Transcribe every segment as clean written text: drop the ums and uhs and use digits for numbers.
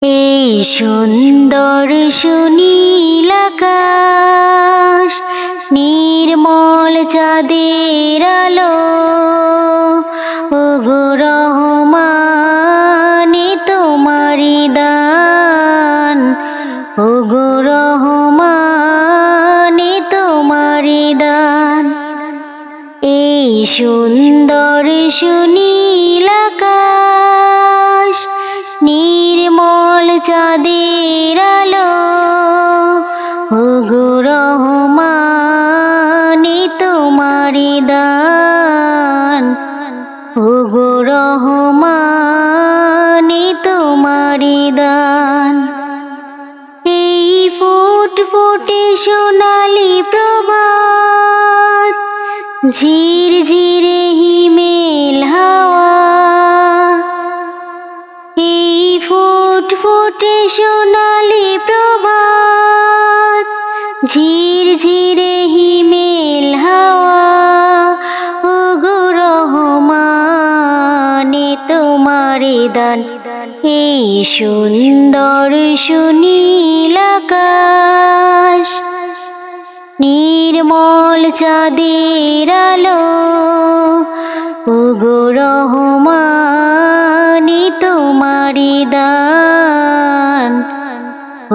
এই সুন্দর সুনীল আকাশ, নির্মল চাঁদের আলো, ওগো রহমান তোমারি দান, ওগো রহমান তোমারি দান। এই সুন্দর সুনীল আকাশ, নির্মল চাঁদের আলো, ওগো রহমান তোমারি দান, ওগো রহমান তোমারি দান। এই ফুটফুটে সোনালি প্রভাত, ঝিরঝিরে হিমেল হাওয়া, এই ফুটফুটে সোনালি প্রভাত, ঝিরঝিরে হিমেল হাওয়া, ওগো রহমান তোমারি দান। এই সুন্দর সুনীল আকাশ, নির্মল চাঁদের আলো, ওগো রহমান তোমারি দান,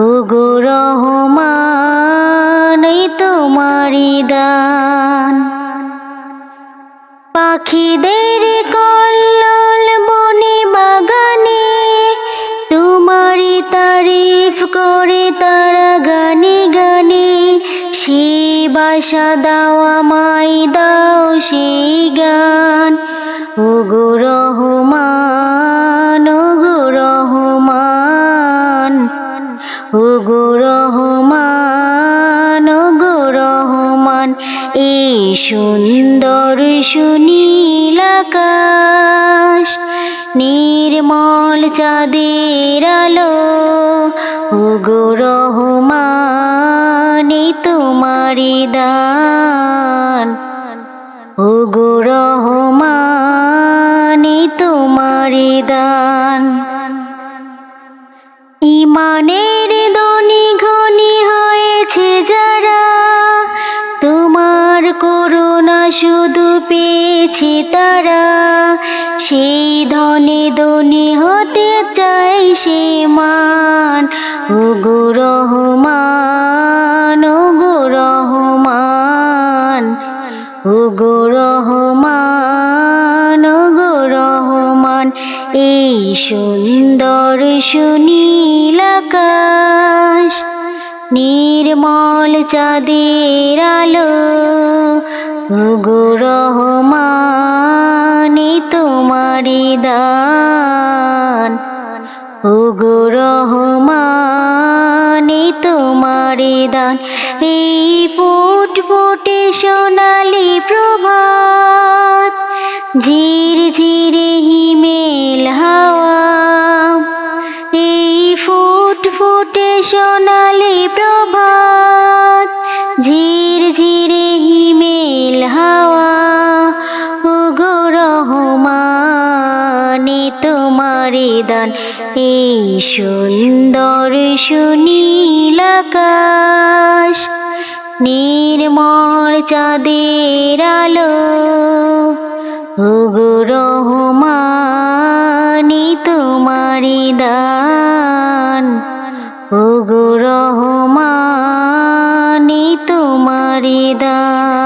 ওগো রহমান তোমারি দান। পাখিদের কল্লোল বনে বাগানে, তোমারি তারিফ করে তারা গানে গানে, সে বাসা দাও আমায় দাও সেই গান, ওগো রহমান, ওগো রহমান, ওগো রহমান, ওগো রহমান। এই সুন্দর সুনীল আকাশ, নির্মল চাঁদের আলো, ওগো রহমান তোমারি দান, ওগো রহমান তোমারি দান। ইমানের ধনী ঘনী হয়েছে যারা, তোমার করুণা শুধু পেয়েছে তারা, সেই ধনে ধনী হতে চাই সে মান, ওগো রহমান, ওগো রহমান, ওগো রহমান, ওগো রহমান। এই সুন্দর সুনীল আকাশ, নির্মল চাঁদের আলো, ওগো রহমান তোমারি দান, ওগো রহমান তোমারি দান। এই ফুটফুটে সোনালি প্রভাত, ঝিরঝিরে হিমেল হাওয়া, এই ফুটফুটে সোনালি প্রভাত, ঝিরঝিরে হিমেল হাওয়া, ওগো রহমান তোমারি দান। এই সুন্দর সুনীল আকাশ, নির্মল চাঁদের আলো, ওগো রহমান তোমারি দান, ওগো রহমান তোমারি দান।